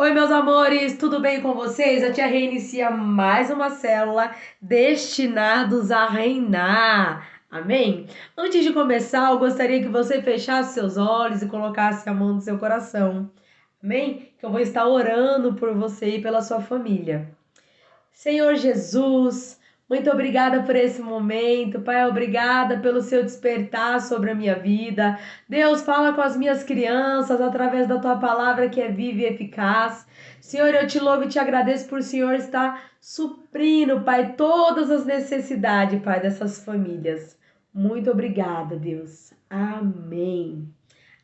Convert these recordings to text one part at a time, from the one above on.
Oi, meus amores, tudo bem com vocês? A tia reinicia mais uma célula destinados a reinar. Amém? Antes de começar, eu gostaria que você fechasse seus olhos e colocasse a mão no seu coração. Amém? Que eu vou estar orando por você e pela sua família. Senhor Jesus, muito obrigada por esse momento, Pai, obrigada pelo seu despertar sobre a minha vida. Deus, fala com as minhas crianças através da tua palavra que é viva e eficaz. Senhor, eu te louvo e te agradeço por o Senhor estar suprindo, Pai, todas as necessidades, Pai, dessas famílias. Muito obrigada, Deus. Amém.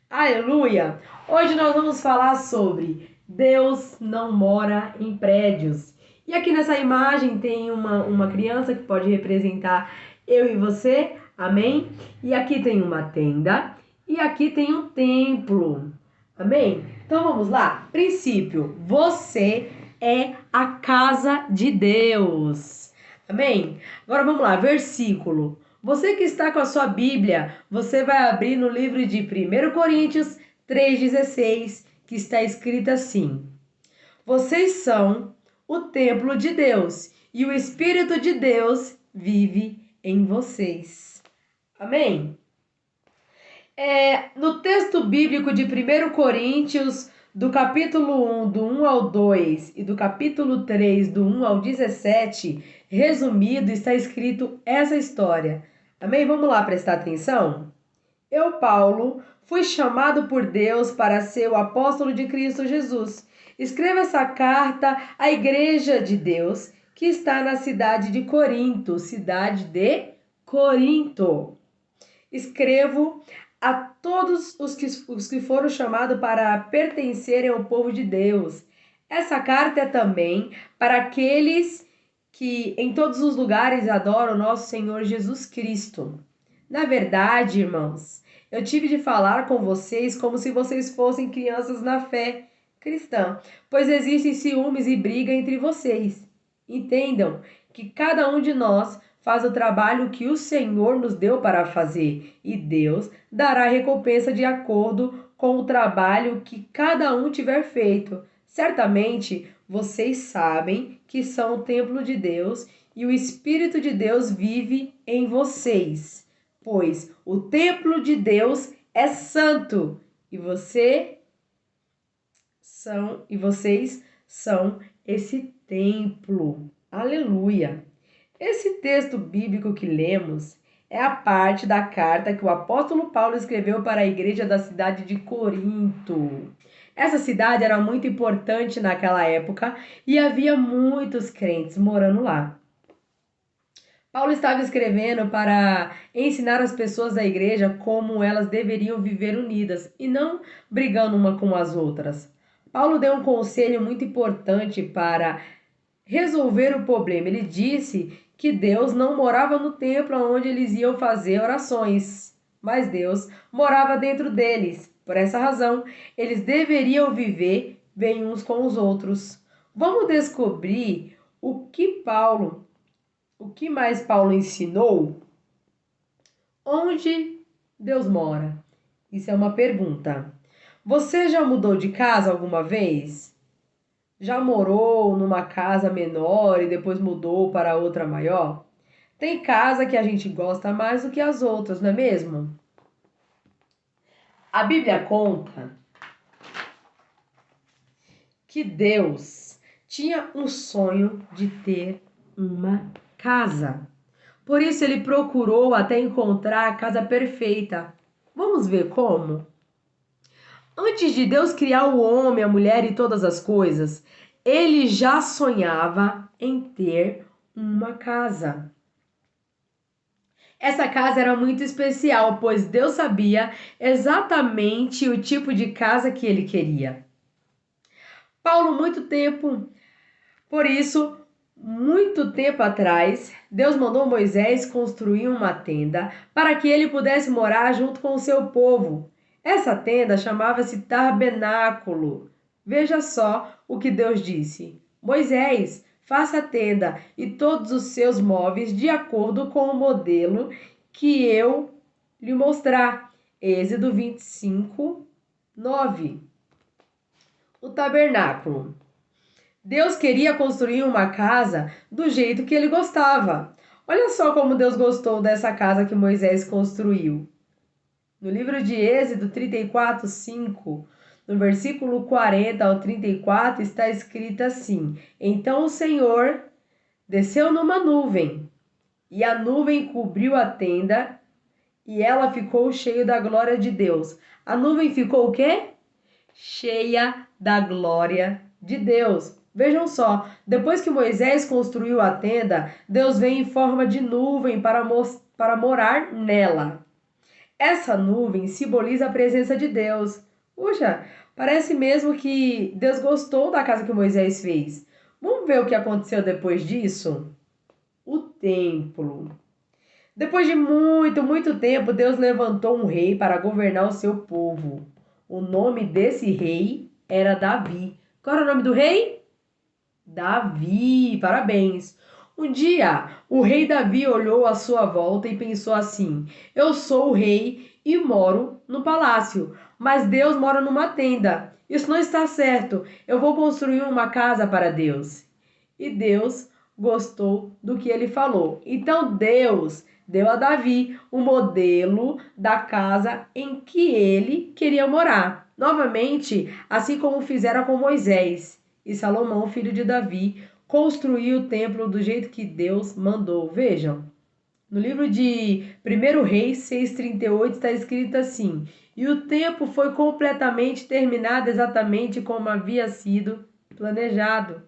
Aleluia! Hoje nós vamos falar sobre Deus não mora em prédios. E aqui nessa imagem tem uma criança que pode representar eu e você, amém? E aqui tem uma tenda e aqui tem um templo, amém? Então vamos lá? Princípio: você é a casa de Deus, amém? Agora vamos lá, versículo. Você que está com a sua Bíblia, você vai abrir no livro de 1 Coríntios 3,16, que está escrito assim: Vocês são o templo de Deus e o Espírito de Deus vive em vocês. Amém? No texto bíblico de 1 Coríntios, do capítulo 1, do 1 ao 2 e do capítulo 3, do 1 ao 17, resumido, está escrito essa história. Amém? Vamos lá prestar atenção? Eu, Paulo, fui chamado por Deus para ser o apóstolo de Cristo Jesus. Escreva essa carta à igreja de Deus que está na cidade de Corinto, cidade de Corinto. Escrevo a todos os que foram chamados para pertencerem ao povo de Deus. Essa carta é também para aqueles que em todos os lugares adoram o nosso Senhor Jesus Cristo. Na verdade, irmãos, eu tive de falar com vocês como se vocês fossem crianças na fé cristã, pois existem ciúmes e briga entre vocês. Entendam que cada um de nós faz o trabalho que o Senhor nos deu para fazer, e Deus dará recompensa de acordo com o trabalho que cada um tiver feito. Certamente vocês sabem que são o templo de Deus e o Espírito de Deus vive em vocês, pois o templo de Deus é santo e vocês são esse templo. Aleluia! Esse texto bíblico que lemos é a parte da carta que o apóstolo Paulo escreveu para a igreja da cidade de Corinto. Essa cidade era muito importante naquela época e havia muitos crentes morando lá. Paulo estava escrevendo para ensinar as pessoas da igreja como elas deveriam viver unidas e não brigando uma com as outras. Paulo deu um conselho muito importante para resolver o problema. Ele disse que Deus não morava no templo onde eles iam fazer orações, mas Deus morava dentro deles. Por essa razão, eles deveriam viver bem uns com os outros. Vamos descobrir o que mais Paulo ensinou? Onde Deus mora? Isso é uma pergunta. Você já mudou de casa alguma vez? Já morou numa casa menor e depois mudou para outra maior? Tem casa que a gente gosta mais do que as outras, não é mesmo? A Bíblia conta que Deus tinha um sonho de ter uma casa. Por isso ele procurou até encontrar a casa perfeita. Vamos ver como? Antes de Deus criar o homem, a mulher e todas as coisas, ele já sonhava em ter uma casa. Essa casa era muito especial, pois Deus sabia exatamente o tipo de casa que ele queria. Paulo, por isso, muito tempo atrás, Deus mandou Moisés construir uma tenda para que ele pudesse morar junto com o seu povo. Essa tenda chamava-se tabernáculo. Veja só o que Deus disse: Moisés, faça a tenda e todos os seus móveis de acordo com o modelo que eu lhe mostrar. Êxodo 25, 9. O tabernáculo. Deus queria construir uma casa do jeito que ele gostava. Olha só como Deus gostou dessa casa que Moisés construiu. No livro de Êxodo 34, 5, no versículo 40 ao 34, está escrito assim: Então o Senhor desceu numa nuvem, e a nuvem cobriu a tenda, e ela ficou cheia da glória de Deus. A nuvem ficou o quê? Cheia da glória de Deus. Vejam só, depois que Moisés construiu a tenda, Deus veio em forma de nuvem para morar nela. Essa nuvem simboliza a presença de Deus. Puxa, parece mesmo que Deus gostou da casa que Moisés fez. Vamos ver o que aconteceu depois disso? O templo. Depois de muito tempo, Deus levantou um rei para governar o seu povo. O nome desse rei era Davi. Qual era o nome do rei? Davi, parabéns. Um dia, o rei Davi olhou à sua volta e pensou assim: Eu sou o rei e moro no palácio, mas Deus mora numa tenda. Isso não está certo. Eu vou construir uma casa para Deus. E Deus gostou do que ele falou. Então Deus deu a Davi o modelo da casa em que ele queria morar. Novamente, assim como fizeram com Moisés. E Salomão, filho de Davi, construiu o templo do jeito que Deus mandou. Vejam, no livro de 1 Reis 6,38 está escrito assim: E o templo foi completamente terminado exatamente como havia sido planejado.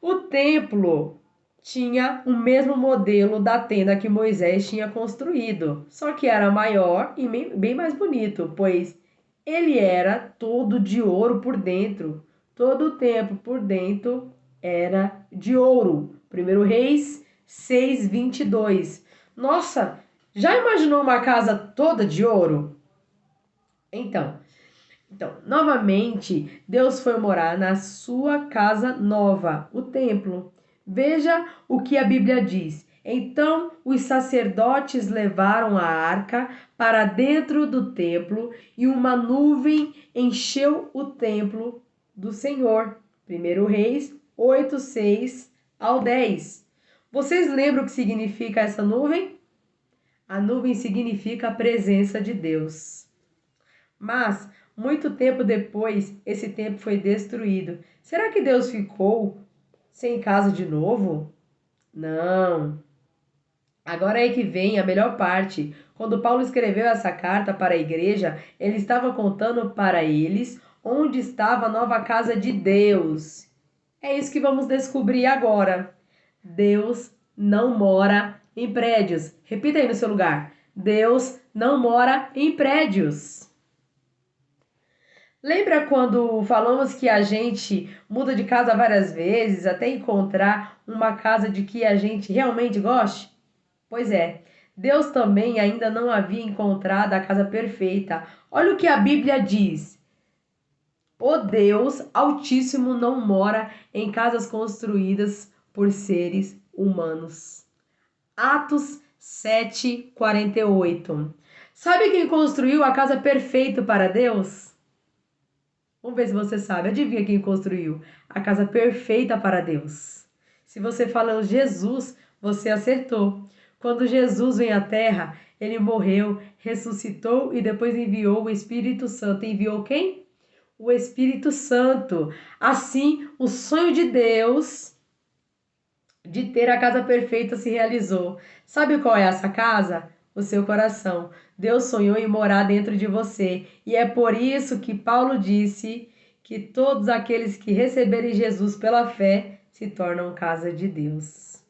O templo tinha o mesmo modelo da tenda que Moisés tinha construído, só que era maior e bem mais bonito, pois ele era todo de ouro por dentro. Todo o templo por dentro era de ouro. 1 Reis 6:22. Nossa, já imaginou uma casa toda de ouro? Então, novamente, Deus foi morar na sua casa nova, o templo. Veja o que a Bíblia diz. Então os sacerdotes levaram a arca para dentro do templo e uma nuvem encheu o templo do Senhor. 1 Reis 8, 6 ao 10. Vocês lembram o que significa essa nuvem? A nuvem significa a presença de Deus. Mas, muito tempo depois, esse templo foi destruído. Será que Deus ficou sem casa de novo? Não. Agora é que vem a melhor parte. Quando Paulo escreveu essa carta para a igreja, ele estava contando para eles onde estava a nova casa de Deus. É isso que vamos descobrir agora. Deus não mora em prédios. Repita aí no seu lugar. Deus não mora em prédios. Lembra quando falamos que a gente muda de casa várias vezes até encontrar uma casa de que a gente realmente goste? Pois é, Deus também ainda não havia encontrado a casa perfeita. Olha o que a Bíblia diz. O Deus Altíssimo não mora em casas construídas por seres humanos. Atos 7:48. Sabe quem construiu a casa perfeita para Deus? Vamos ver se você sabe. Adivinha quem construiu a casa perfeita para Deus? Se você falou Jesus, você acertou. Quando Jesus veio à Terra, ele morreu, ressuscitou e depois enviou o Espírito Santo. Enviou quem? O Espírito Santo. Assim, o sonho de Deus de ter a casa perfeita se realizou. Sabe qual é essa casa? O seu coração. Deus sonhou em morar dentro de você. E é por isso que Paulo disse que todos aqueles que receberem Jesus pela fé se tornam casa de Deus.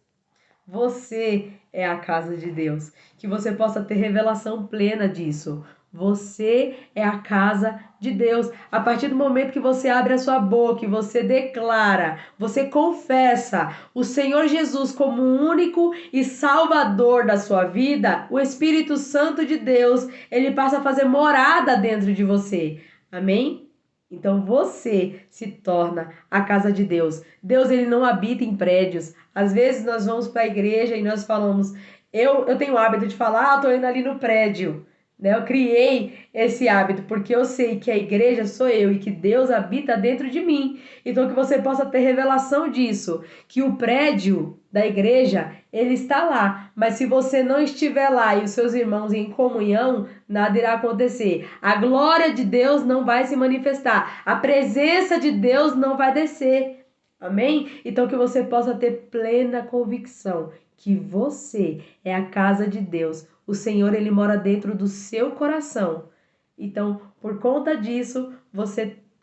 Você é a casa de Deus. Que você possa ter revelação plena disso. Você é a casa de Deus. A partir do momento que você abre a sua boca e você declara, você confessa o Senhor Jesus como o único e salvador da sua vida, o Espírito Santo de Deus, ele passa a fazer morada dentro de você. Amém? Então você se torna a casa de Deus. Deus, ele não habita em prédios. Às vezes nós vamos para a igreja e nós falamos, eu tenho o hábito de falar, tô indo ali no prédio. né? Eu criei esse hábito porque eu sei que a igreja sou eu e que Deus habita dentro de mim. Então que você possa ter revelação disso, que o prédio da igreja, ele está lá, mas se você não estiver lá e os seus irmãos em comunhão, nada irá acontecer. A glória de Deus não vai se manifestar. A presença de Deus não vai descer. Amém? Então que você possa ter plena convicção que você é a casa de Deus. O Senhor, ele mora dentro do seu coração. Então, por conta disso,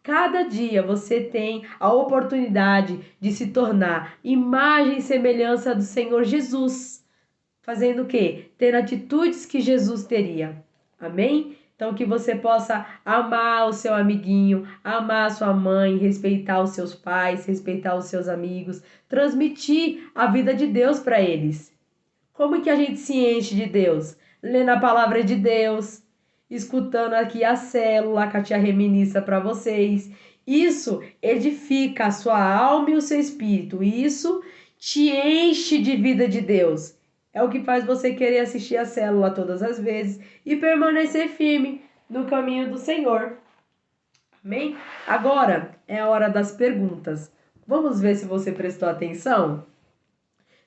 cada dia você tem a oportunidade de se tornar imagem e semelhança do Senhor Jesus. Fazendo o quê? Ter atitudes que Jesus teria. Amém? Então, que você possa amar o seu amiguinho, amar a sua mãe, respeitar os seus pais, respeitar os seus amigos, transmitir a vida de Deus para eles. Como que a gente se enche de Deus? Lendo a palavra de Deus, escutando aqui a célula que a tia Rê ministra para vocês. Isso edifica a sua alma e o seu espírito. Isso te enche de vida de Deus. É o que faz você querer assistir a célula todas as vezes e permanecer firme no caminho do Senhor. Amém? Agora é a hora das perguntas. Vamos ver se você prestou atenção?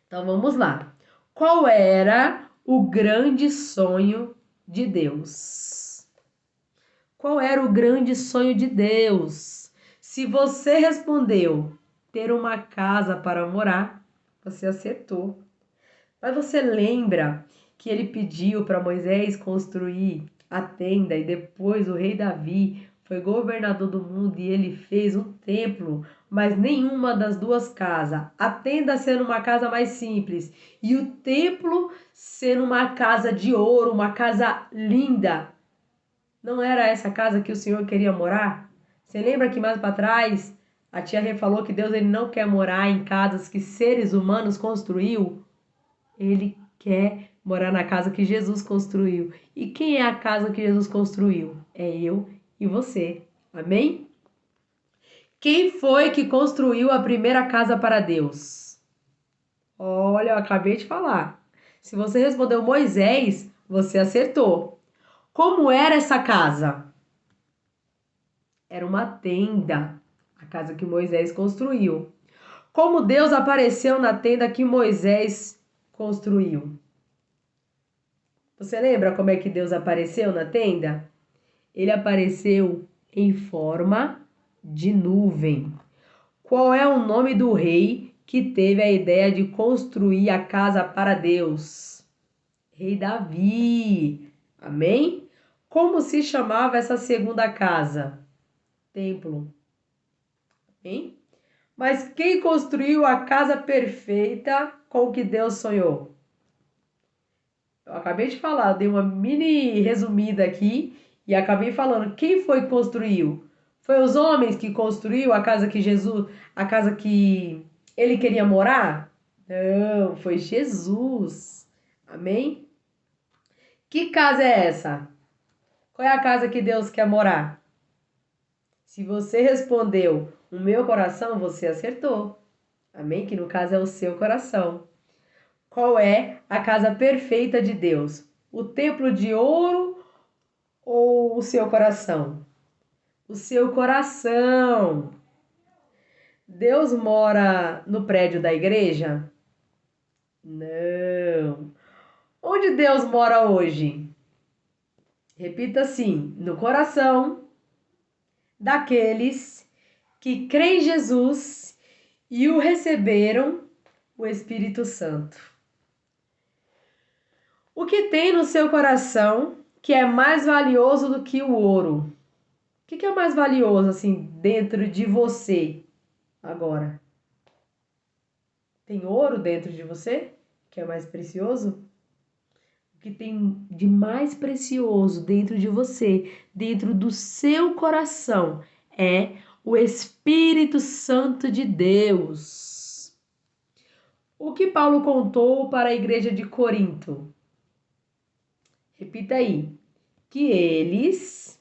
Então vamos lá. Qual era o grande sonho de Deus? Qual era o grande sonho de Deus? Se você respondeu ter uma casa para morar, você acertou. Mas você lembra que ele pediu para Moisés construir a tenda e depois o rei Davi foi governador do mundo e ele fez um templo, mas nenhuma das duas casas. A tenda sendo uma casa mais simples e o templo sendo uma casa de ouro, uma casa linda. Não era essa casa que o Senhor queria morar? Você lembra que mais para trás a tia Rê falou que Deus ele não quer morar em casas que seres humanos construiu? Ele quer morar na casa que Jesus construiu. E quem é a casa que Jesus construiu? É eu e você. Amém? Quem foi que construiu a primeira casa para Deus? Olha, eu acabei de falar. Se você respondeu Moisés, você acertou. Como era essa casa? Era uma tenda, a casa que Moisés construiu. Como Deus apareceu na tenda que Moisés construiu? Você lembra como é que Deus apareceu na tenda? Ele apareceu em forma de nuvem. Qual é o nome do rei que teve a ideia de construir a casa para Deus? Rei Davi. Amém? Como se chamava essa segunda casa? Templo. Amém? Mas quem construiu a casa perfeita com que Deus sonhou? Eu acabei de falar, eu dei uma mini resumida aqui e acabei falando quem foi que construiu? Foi os homens que construiu a casa que Jesus, a casa que ele queria morar? Não, foi Jesus. Amém? Que casa é essa? Qual é a casa que Deus quer morar? Se você respondeu o meu coração, você acertou. Amém? Que no caso é o seu coração. Qual é a casa perfeita de Deus? O templo de ouro ou o seu coração? O seu coração. Deus mora no prédio da igreja? Não. Onde Deus mora hoje? Repita assim: no coração daqueles que creem em Jesus e o receberam o Espírito Santo. O que tem no seu coração que é mais valioso do que o ouro? O que é mais valioso assim dentro de você agora? Tem ouro dentro de você que é mais precioso? O que tem de mais precioso dentro de você, dentro do seu coração, é o Espírito Santo de Deus. O que Paulo contou para a igreja de Corinto? Repita aí. Que eles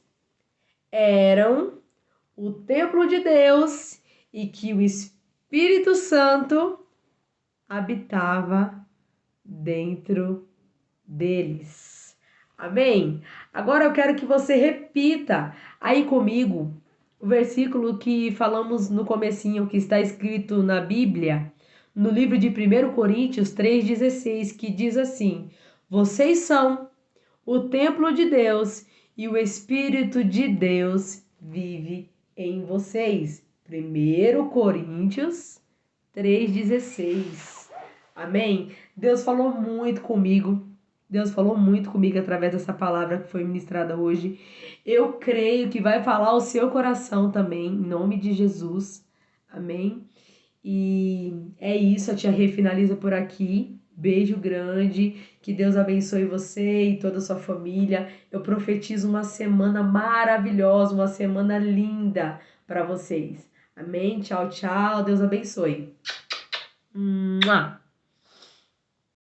eram o templo de Deus e que o Espírito Santo habitava dentro deles. Amém? Agora eu quero que você repita aí comigo o versículo que falamos no comecinho, que está escrito na Bíblia, no livro de 1 Coríntios 3,16, que diz assim: Vocês são o templo de Deus e o Espírito de Deus vive em vocês. 1 Coríntios 3,16. Amém? Deus falou muito comigo. Deus falou muito comigo através dessa palavra que foi ministrada hoje. Eu creio que vai falar o seu coração também, em nome de Jesus. Amém? E é isso, a tia Rê finaliza por aqui. Beijo grande, que Deus abençoe você e toda a sua família. Eu profetizo uma semana maravilhosa, uma semana linda para vocês. Amém? Tchau, tchau. Deus abençoe. Mua!